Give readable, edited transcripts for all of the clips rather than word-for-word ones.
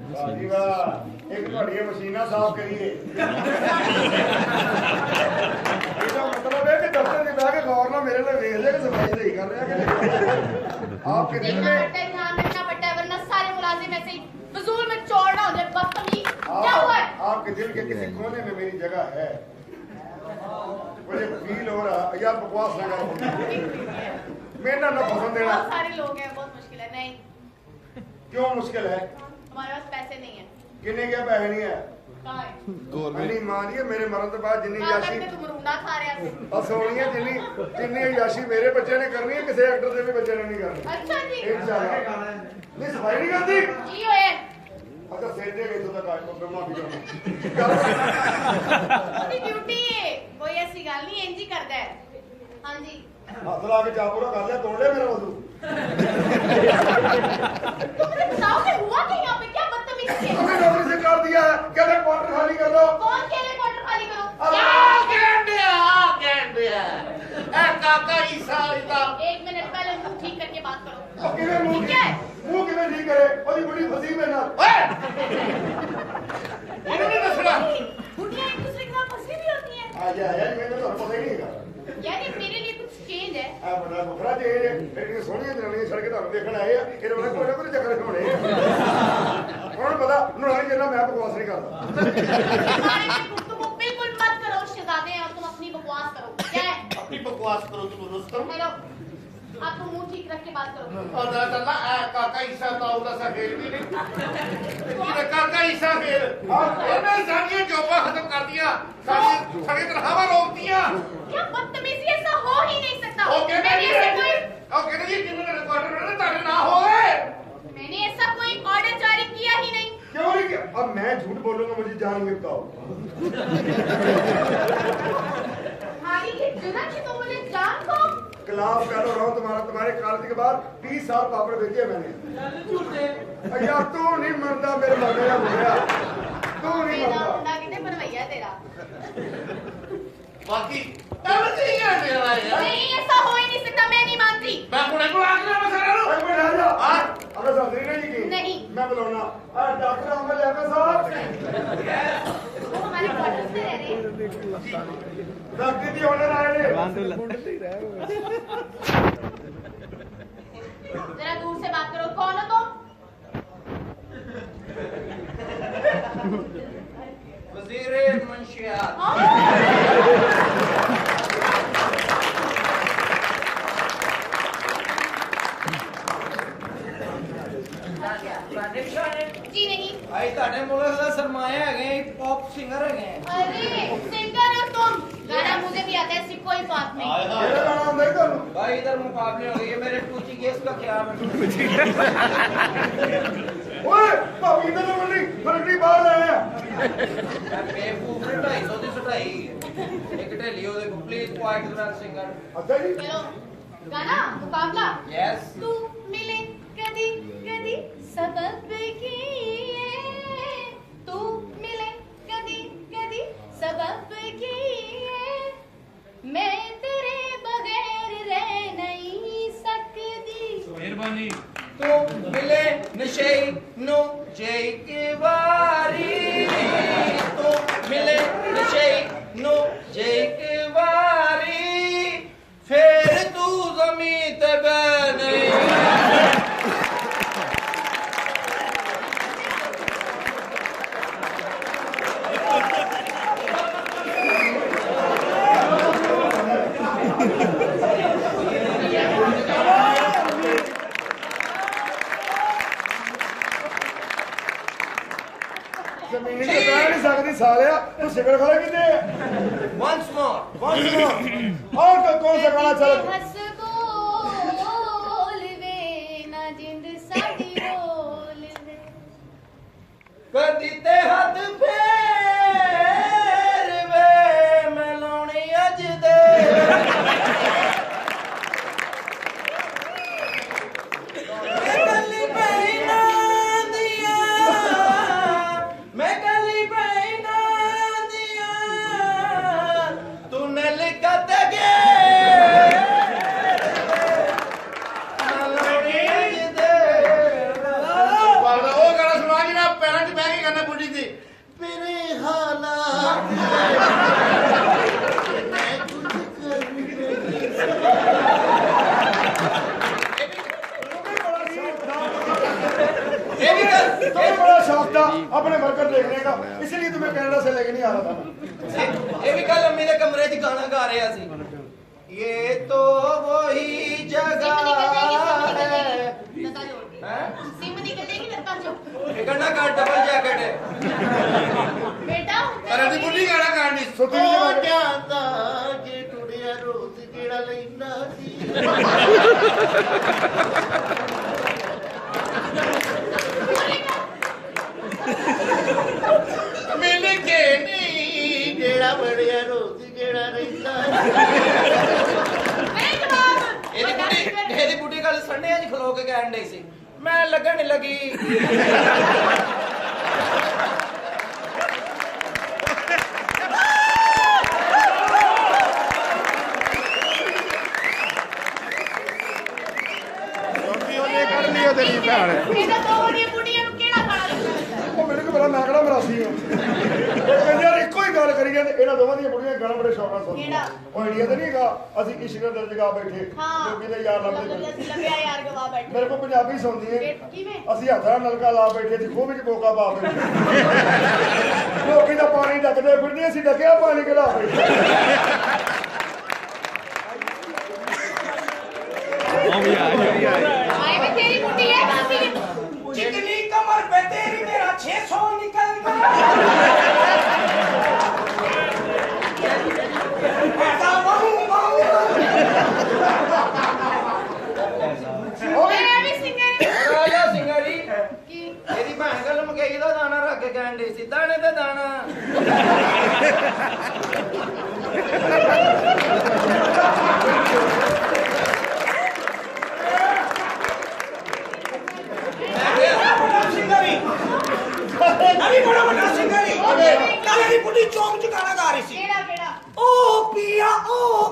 एक ਤੁਹਾਡੀਆਂ ਮਸ਼ੀਨਾਂ ਸਾਫ਼ ਕਰੀਏ ਇਹਦਾ मतलब है कि दफ्तर में बैठ के गौर ना मेरे लिए देख ले कि सफाई सही कर रहा है कि आप के दिल में ध्यान रखना पड़ता है वरना सारे मुलाजिम ऐसे ही फजूल में चौड़ना हो जाए बदतमीज क्या हुआ है आपके दिल के किसी कोने में मेरी जगह है मुझे फील हो रहा यार बकवास ना करो मेरा ना पसंद देना बहुत सारे लोग हैं बहुत मुश्किल है नहीं क्यों मुश्किल है हमारे पास पैसे नहीं है किन्ने क्या पैसे नहीं है कहाँ है गवर्नमेंट मानी है मेरे मरण तो बाद जिन्नी याशी तुम रूना खा रहे हैं और सोनी है जिन्नी याशी मेरे बच्चे ने करनी है किसी एक्टर के भी बच्चे ने नहीं करनी अच्छा जी नहीं सफाई नहीं करती जी होए अच्छा सेठ दे गई तो तक माफी करना ड्यूटी है कोई ऐसी गल नहीं इंज ही करता है हाँ जी हाथ ला के चापूरा कर लिया तोड़ लिया मेरा वजू तुम मुझे बताओ कि हुआ क्या यहाँ पे क्या बदतमीजी है हमने नौकरी से कर दिया है कहते क्वार्टर खाली कर दो कौन कह रहे क्वार्टर खाली करो ए काका ईसा इता एक मिनट पहले मुंह ठीक करके बात करो किਵੇਂ ਮੂੰਹ ठीक है ਮੂੰਹ ਕਿਵੇਂ ਠੀਕ ਕਰੇ ਉਹਦੀ ਬੁੜੀ ਫਸੀ ਮੇਰੇ ਨਾਲ ओए ਇਹਨੂੰ ਨਹੀਂ ਦੱਸਣਾ बुढ़िया एक दूसरे के साथ फंसी भी होती हैं ਆ ਜਾ ਯਾਰ ਮੈਨੂੰ ਤਾਂ ਪਤਾ ਹੀ ਨਹੀਂ ਹੈਗਾ यानी मेरे लिए कुछ चेंज है ਆ ਬੜਾ ਬਖਰਾ ਜੇ ਇਹ ਸੋਹਣੀਆਂ ਜਨਾਨੀਆਂ ਛੱਡ ਕੇ ਤੁਹਾਨੂੰ ਦੇਖਣ ਆਏ ਆ ਇਹਦੇ ਵਾਲੇ ਕੋਈ ਨਾ ਕੋਈ ਚੱਕਰ ਹੋਣੇ ਆ ਉਹਨਾਂ ਨੂੰ ਪਤਾ ਨੁਰਾਨੀ ਜਿੰਨਾ ਮੈਂ ਬਕਵਾਸ ਨਹੀਂ ਕਰਦਾ हमारे में गुफ्तगू बिल्कुल मत करो शहजादे और तुम अपनी बकवास करो क्या है अपनी बकवास करो तुम रुस्तम हेलो आप तो मुंह ठीक रख के बात करो और ना चलना ए काका ईसा तो उदा सा खेल भी नहीं ये काका ईसा खेल ਇਹਨੇ ਸਾਡੀਆਂ ਜੋਬਾਂ ਖਤਮ ਕਰ ਦੀਆਂ ਸਾਡੀ ਤਨਖਾਹਾਂ रोक दिया क्या बदतमीजी ऐसा हो ही नहीं सकता ओके मैंने ऐसा कोई जी किन्ने रिकॉर्डर में तारे ना होए मैंने ऐसा कोई ऑर्डर जारी किया ही नहीं क्यों नहीं किया अब मैं झूठ बोलूंगा मुझे जान के बताओ हमारी ये जुर्म कि तुम मुझे जान दो क्लास फेलो रहा हूँ तुम्हारे कॉलेज के बाद 30 साल पापड़ बेचे मैंने यार तू नहीं मरता मेरे मरने का मुझे तू नहीं मेरा मरता मुंडा कितने बनवैया तेरा बाकी तब ठीक है मेरा यार नहीं ऐसा हो ही नहीं सकता मैं नहीं मानती मैं पुणे को आके मैं सारा लो अरे बैठ जा अगर साथी नहीं की नहीं मैं बुलाऊंगा डॉक्टर अमल अहमद साहब वो हमारे क्वार्टर में रह रहे हैं डॉक्टर जी ऑर्डर आए ने जरा दूर से बात करो कौन हो तुम वजीरे मंशियात जी नहीं भाई ਤੁਹਾਡੇ ਮੁਲਕ ਦਾ ਸਰਮਾਇਆ ਹੈਗੇ ਪੌਪ ਸਿੰਗਰ ਹੈਗੇ अरे सिंगर हो तुम गाना मुझे भी आता है ऐसी कोई बात नहीं मेरा गाना आंदा ही ਤੁਹਾਨੂੰ भाई इधर मुकाबले हो गए मेरे टूची केस का क्या है ਓਏ ਭਾਬੀ ਤੇ ਮੰਨੀ ਫਰਕੜੀ ਬਾਹਰ ਲੈ ਆ बेवकूफ 250 ਦੀ ਸਟਾਈ ਇੱਕ ਢੇਲੀ ਉਹਦੇ ਕੋ ਪਲੀਜ਼ ਕੁਆਇਟ ਨਾਲ ਸਿੰਗਰ ਅੱਛਾ ਜੀ चलो गाना मुकाबला यस तू मिले कदी कदी सबब की तू मिले कदी कदी सबब की मैं तेरे बगैर रह नहीं सकती मेहरबानी तो मिले नशे नो जय की बारी तो मिले नशे नो जय की बारी फिर तू ज़मीन ते बने ਜ਼ਮੀਨ ਤੇ ਬਹਿ ਨਹੀਂ ਸਕਦੀ ਸਾਲਿਆ ਤੂੰ ਸਿਗਰ ਖਾਲੇ ਕਿੱਥੇ ਹੈ once more और कौन सा गाना चल हंस बोल वे ना जिंद साडी बोल वे कदी ते हथ फेर वे मैं लाउणी अज दे गली पैना दिया मैं गली पैना दिया तूने लिखत गे ਦੇ ਮੇਰੇ ਹਾਲਾਤ ਮੈਂ ਕੁਝ ਕਰ ਨਹੀਂ ये भी कर तुम्हें बड़ा शौक था अपने वर्कर देखने का, इसलिए तुम्हें कनाडा से लेके नहीं आ रहा था। ये भी कल अम्मी ने कमरे च गाना गा रहे सी ये तो वही जगह है सिम निकलेगी लता जो ये गाना का डबल जैकेट है बेटा ਕਰਨ ਦੀ ਬੁੱਢੀ ਗਾਣਾ ਗਾਣੀ ਸੁੱਤੀ ਨੀ ਜਗ੍ਹਾ। ਜਾਂਦਾ ਜੇ ਟੁੜਿਆ ਰੋਜ਼ ਕਿਹੜਾ ਲੈਂਦਾ ਸੀ ਮਿਲ ਕੇ ਨਹੀਂ ਜਿਹੜਾ ਬੜਿਆ ਰੋਜ਼ ਕਿਹੜਾ ਰਹਿੰਦਾ नहीं जवाब ਇਹਦੀ ਬੁੱਢੀ ਗੱਲ ਸੰਡੇ ਅੱਜ ਖਲੋ ਕੇ ਕਹਿਣ ਡਈ ਸੀ ਮੈਂ ਲੱਗਣ ਨੀ ਲੱਗੀ ਉਹਨੇ ਕੱਢ ਲਈ ਉਹਦੇ ਲਈ ਭੈਣ। ਇਹਦਾ ਦੋ ਵਾਰੀ ਬੁੱਢੀਆਂ ਨੂੰ ਕਿਹੜਾ ਖਾਣਾ ਲੱਗਦਾ ਉਹ ਮੈਨੂੰ ਕੀ ਪਤਾ ਮੈਂ ਕਿਹੜਾ ਮਰਾਸੀ ਹਾਂ। ਉਹ ਕਹਿੰਦੇ ਯਾਰ ਇੱਕੋ ਹੀ ਗੱਲ ਕਰੀ ਜਾਂਦੇ, ਇਹਨਾਂ ਦੋਵਾਂ ਦੀਆਂ ਬੁੜੀਆਂ ਗਾਣਾ ਬੜੇ ਸ਼ੌਕ ਨਾਲ ਸੁਣਦੀਆਂ। ਕਿਹੜਾ? ਉਹ ਇੰਡੀਆ ਤੇ ਨਹੀਂ ਹੈਗਾ, ਅਸੀਂ ਇਸ਼ਕ ਦੇ ਦਰਜ ਗਾ ਬੈਠੇ ਲੋਕੀ ਦੇ ਯਾਰ ਲੱਭਦੇ ਅਸੀਂ ਲੱਭਿਆ ਯਾਰ ਗਵਾ ਬੈਠੇ ਮੇਰੇ ਕੋਲ ਪੰਜਾਬੀ ਸੁਣਦੀ ਹੈ। ਕਿਵੇਂ ਅਸੀਂ ਹੱਥਾਂ ਨਾਲ ਨਲਕਾ ਲਾ ਬੈਠੇ ਸੀ, ਖੂਹ ਵਿੱਚ ਬੋਕਾ ਪਾ ਬੈਠੇ ਲੋਕੀ ਦਾ ਪਾਣੀ ਡੱਕਦੇ ਫਿਰਦੇ, ਅਸੀਂ ਡੱਕਿਆ ਪਾਣੀ ਕਿਹੜਾ ਬੈਠੇ आए में तेरी बुढ़ी है बासी जितनी कमर पे तेरी मेरा 600 निकल गया ऐसा बहु मैं भी सिंगर ਰਾਜਾ ਸਿੰਘਾਰੀ की ਇਹਦੀ ਭੈਣ ਗੱਲ ਮਕਈ ਦਾ ਦਾਣਾ ਰੱਖ ਕੇ ਕਹਿਣ ਡਈ ਸੀ ਦਾਣੇ ਤੇ ਦਾਣਾ अभी बड़ा बड़ा सिंगरी काले दी बुढ़ी चौक च गाना गा रही सी केड़ा केड़ा ओ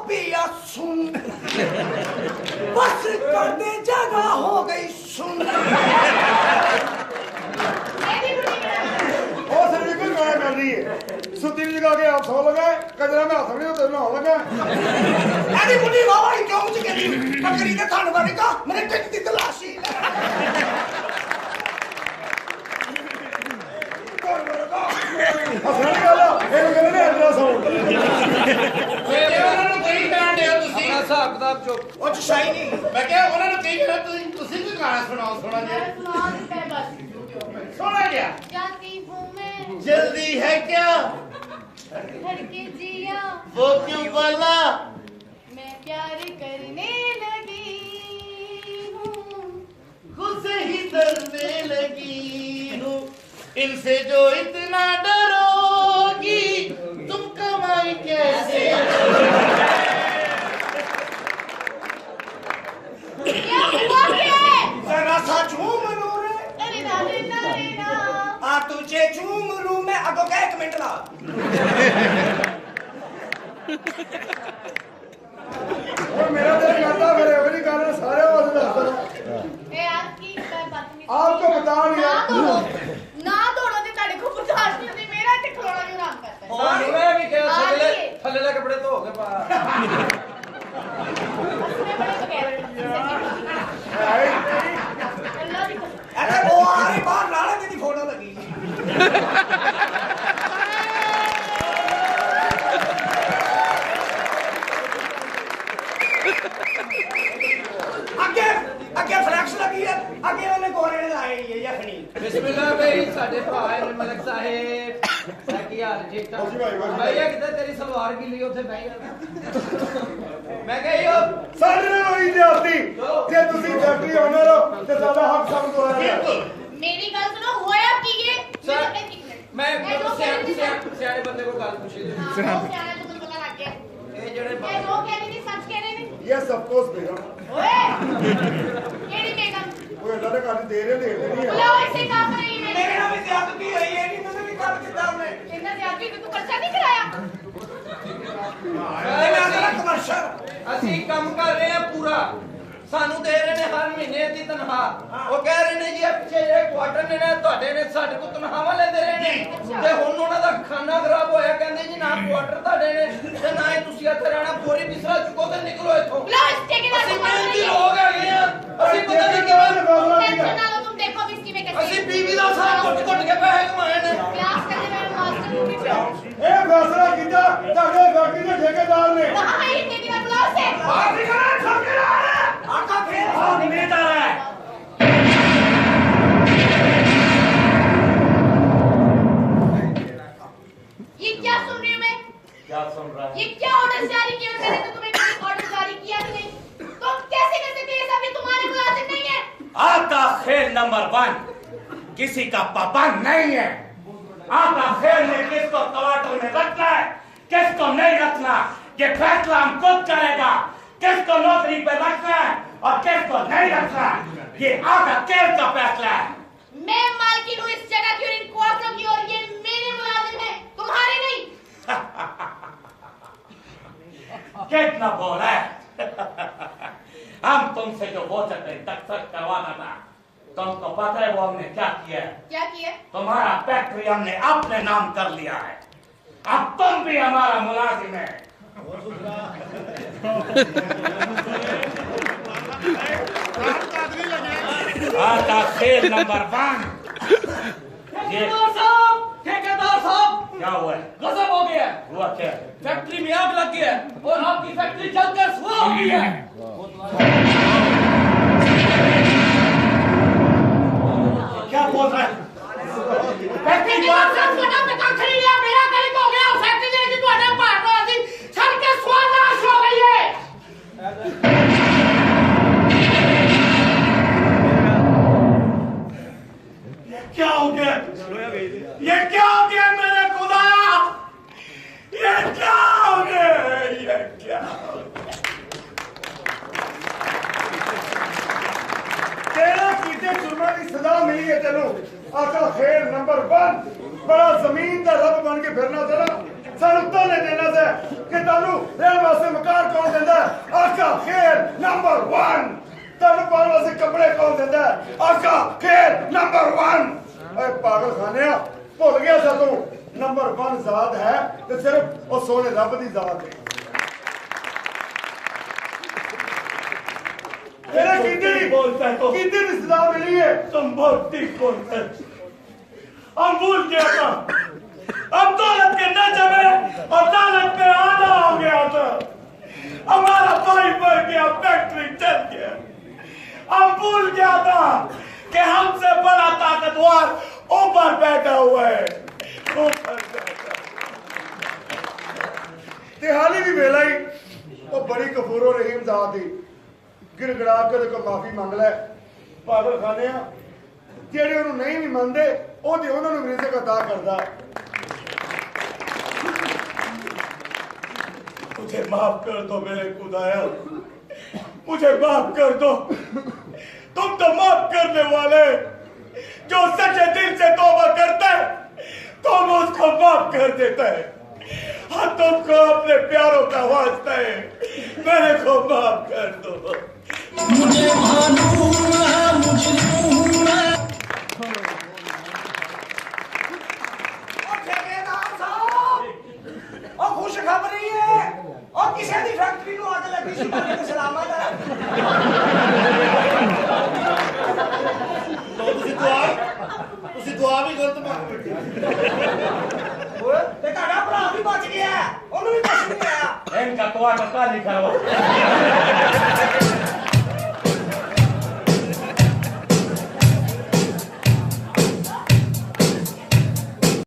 पिया सुन बस कर दे जगह हो गई सुन तेरी बुढ़ी केड़ा ਉਹ ਸਿਰ ਕੋਈ ਗਾਣਾ ਕਰ ਰਹੀ ਹੈ, ਸੁੱਤੀ ਨੂੰ ਜਗਾ ਕੇ ਆਪ ਸੌ ਲਗਾ, ਕਜਰਾ ਮੈਂ ਹੱਥ ਨਹੀਂ ਤੇ ਨਹਾਉਣ ਲੱਗਾ। अरे बुढ़ी बाबा ही चौक च कहती बकरी के थान वाली का मेरे टिक दी तलाशी ਹੱਸਣ ਦੀ ਗੱਲ ਆ, ਇਹਨੂੰ ਕਹਿੰਦੇ ਨੇ ਅਲਟਰਾਸਾਊਂਡ। ਮੇਰੇ ਉਹਨਾਂ ਨੂੰ ਕਹੀ ਜਾਣ ਦਿਓ ਤੁਸੀਂ ਆਪਣਾ ਹਿਸਾਬ ਕਿਤਾਬ ਚੁੱਕ ओ शाइनी ਮੈਂ ਕਿਹਾ ਉਹਨਾਂ ਨੂੰ ਕਹੀ ਜਾਣਾ ਤੁਸੀਂ ਕੋਈ ਗਾਣਾ ਸੁਣਾਓ ਥੋੜਾ ਜਿਹਾ मैं सुना देता है बस ਥੋੜਾ ਜਿਹਾ जाती हूँ मैं जल्दी है क्या घर के जिया वो क्यों बोला मैं प्यार करने लगी हूँ खुद से ही डरने लगी हूँ इनसे जो इतना डरोगी तुम कमाई कैसे क्या हुआ क्या है जरा सा झूम लू रे अरे नारे नारे ना आ तुझे झूम लू मैं अगो क्या 1 मिनट ला ਉਹ ਮੇਰਾ ਦਿਲ ਕਰਦਾ ਫਿਰ ਇਹੋ ਜਿਹੀ ਗੱਲ ਸਾਰੇ ਵਾਸਤੇ ਦੱਸਦਾ। ए आज की बात नहीं आपको बता नहीं ना है। दौड़ो ना दौड़ो ते ताड़े को बर्दाश्त नहीं होती मेरा ते खलोना नहीं आराम करता है ਸਾਨੂੰ ਮੈਂ ਵੀ ਕਿਹਾ ਆ ਥੱਲੇ ਗਈ। ਥੱਲੇ ਦੇ ਕੱਪੜੇ ਧੋ ਕੇ ਪਾ उसने बड़े तो कह रहे अल्लाह की कसम अरे वो आ रही बाहर लाने दी फोटो लगी आगे आगे फ्लैक्स लगी है आगे वाले गोरे ने लाए ये यखनी ਬਿਸਮਿਲ੍ਲਾ ਬਈ ਸਾਡੇ ਭਰਾ ਨੇ ਮਲਕ ਸਾਹਿਬ ਕੀ ਹਾਲ ਠੀਕ ਠਾਕ ਹਾਂਜੀ ਭਾਈ, ਹਾਂਜੀ। ਭਈਆ ਕਿਤੇ ਤੇਰੀ ਸਲਵਾਰ ਗਿੱਲੀ ਉੱਥੇ ਬਹਿ ਜਾ ਮੈਂ ਕਿਹਾ ਯੋ ਸਾਡੇ ਨਾਲ ਹੋਈ ਜ਼ਿਆਦਤੀ, ਜੇ ਤੁਸੀਂ ਫੈਕਟਰੀ ਓਨਰ ਹੋ ਤੇ ਸਾਡਾ ਹੱਕ ਸਾਨੂੰ ਦਵਾਇਆ ਗਿਆ। मेरी गल सुनो होया की ये सर, एक मिनट ਮੈਂ जो कह रही थी सर ਸਿਆਣੇ ਬੰਦੇ ਕੋਲ ਗੱਲ ਪੁੱਛੀ हाँ, वो सियाना जो तुम पता लग गया ਇਹ ਜਿਹੜੇ ये जो कह रही थी सच कह रहे थे ਇਹ ਸਭ ਕੁਝ बेगम ओए केड़ी बेगम ਉਹ ਇਹਨਾਂ ਦੇ ਘਰ ਦੇ ਰਹੇ ਦੇਖਦੇ नहीं है। लो इसे काम रही मेरे मैंने नाल भी ज्यादती हुई है नहीं मैंने भी काम किया हमने इतना ज्यादा तू पर्चा नहीं कराया ये मैं अगला कमर्शियल ਅਸੀਂ ਕੰਮ ਕਰ ਰਹੇ ਹਾਂ ਪੂਰਾ ਸਾਨੂੰ ਦੇ ਰਹੇ ਨੇ ਹਰ ਮਹੀਨੇ ਦੀ ਤਨਖਾਹ ਉਹ ਕਹਿ ਰਹੇ ਨੇ ਜੀ ਇਹ ਪਿੱਛੇ ਜਿਹੜੇ ਕੁਆਟਰ ਨੇ ਨਾ ਤੁਹਾਡੇ ਨੇ ਸਾਡੇ ਕੋਲ ਤਨਖਾਹਾਂ ਲੈਂਦੇ ਰਹੇ ਨੇ खाना खराब होया कहंदे जी ना क्वार्टर ਤੁਹਾਡੇ ਨੇ ਤੇ ਨਾ ਹੀ ਤੁਸੀਂ ਇੱਥੇ ਰਹਿਣਾ ਪੂਰੀ ਬਿਸਰਾ ਚੁੱਕੋ ਤੇ ਨਿਕਲੋ ਇੱਥੋਂ बुलाओ इस ठेकेदार ਅਸੀਂ को ਮਿਹਨਤੀ ਲੋਕ ਹੈਗੇ ਆ ਅਸੀਂ ਪਤਾ ਨਹੀਂ ਕਿਵੇਂ टेंशन ना लो तुम देखो अब इसकी मैं कैसे ਅਸੀਂ ਬੀਵੀ ਦਾ ਸਾਰਾ ਕੁੱਟ ਕੇ ਪੈਸੇ ਕਮਾਏ ਨੇ क्लास करने में मास्टर मूवी पे ਇਹ ਫੈਸਲਾ ਕੀਤਾ ਤੁਹਾਡੇ ਫੈਕਟਰੀ ਦੇ ਠੇਕੇਦਾਰ ने कहां है ये ठेकेदार बुलाओ से ਆਹ ਵੀ ਕਰਾਂ ਠੋਕੇਦਾਰ ਆਕਾ ਫੇਰ ਆ ਨਿਮੇਤਾ ਹੈ ये क्या सुन रही हूं मैं क्या सुन रहा है ये क्या ऑर्डर जारी किया मैंने तो तुम्हें कोई ऑर्डर जारी किया ही नहीं तुम कैसे कर सकते ये सब ये तुम्हारे मुलाजिम नहीं है आका खेल नंबर 1 किसी का पाबंद नहीं है। आका खेल ने किसको क्वार्टर में रखना है किसको नहीं रखना ये फैसला हम खुद करेगा। किसको नौकरी पे रखना है और किसको नहीं रखना ये आका खेल का फैसला है। मैं मालकिन हूँ इस जगह की और इन क्वार्टरों की और ये मेरे मुलाजिम हैं तुम्हारे नहीं कितना बोल है हम तुमसे जो वो तक करवाना था तुमको पता है वो हमने क्या किया है? क्या किया तुम्हारा फैक्ट्री हमने अपने नाम कर लिया है। अब तुम भी हमारा मुलाजिम है। आता खेल नंबर 1 ये ठेकेदार साहब क्या हुआ है? गजब हो गया हुआ क्या? फैक्ट्री में आग लग गई है और आपकी फैक्ट्री जलकर सुहा हो गई है क्या बोल रहा है? फैक्ट्री ठेकेदार साहब छोटा पता खरीद लिया मेरा कहीं हो गया फैक्ट्री में कि तुम्हारे पार में आदि सर के स्वाद नाश हो गई है क्या हो गया? ये क्या हो गया मेरे खुदा? ये क्या हो गया? ये क्या हो गया? तेरे कीते जुर्मां की सजा मिली है तेनू आका खेल नंबर 1 बड़ा जमीन का रब बन के फिरना तेरा सानू ताने देना से कि तानू रहने वास्ते मकान कौन देंदा है? आका खेल नंबर 1 तानू पाने वास्ते कपड़े कौन देंदा है? आका खेल नंबर 1 ओए पागल खानिया भुल गया सा तू नंबर 1 जात है ते सिर्फ ओ सोने रब दी जात है। तेरे कितनी बोलता है तो कितनी सजा मिली है तुम बहुत ठीक बोलते हैं। हम भूल गया था हम दौलत के न जमे और दौलत में आधा हो गया था। हमारा भाई मर गया फैक्ट्री चल गया। हम भूल गया था कि हमसे बड़ा ताकतवर ऊपर बैठा हुआ है ऊपर बैठा। तिहाली भी वेला ही वो बड़ी कफूरो रहीम जात ही गिड़गिड़ा के को माफी मांग ले पागल खाने जेड़े उन्होंने नहीं भी मानते वो तो उन्होंने रिज़्क अता करदा। मुझे माफ कर दो मेरे खुदाया मुझे माफ कर दो। तुम तो माफ करने वाले जो सच्चे दिल से तौबा करता है तुम उसको माफ कर देता है। हाँ तुमको अपने प्यारों का वास्ता है मेरे को माफ कर दो। मुझे मालूम है मुझे मैं ठेकेदार साहब और खुशखबरी है और किसी दी फैक्ट्री ਨੂੰ ਅੱਗ ਲੱਗੀ ਸੀ ਪਰ ਸਲਾਮਤ ਹੈ ਤੁਸੀਂ ਦੁਆ ਵੀ ਗਲਤ ਮੰਗ ਤੇ ਤੁਹਾਡਾ ਭਰਾ ਵੀ ਬਚ ਗਿਆ ਉਹਨੂੰ ਵੀ ਕੁਝ ਨਹੀਂ ਆਇਆ इनका क्वार्टर खाली करवा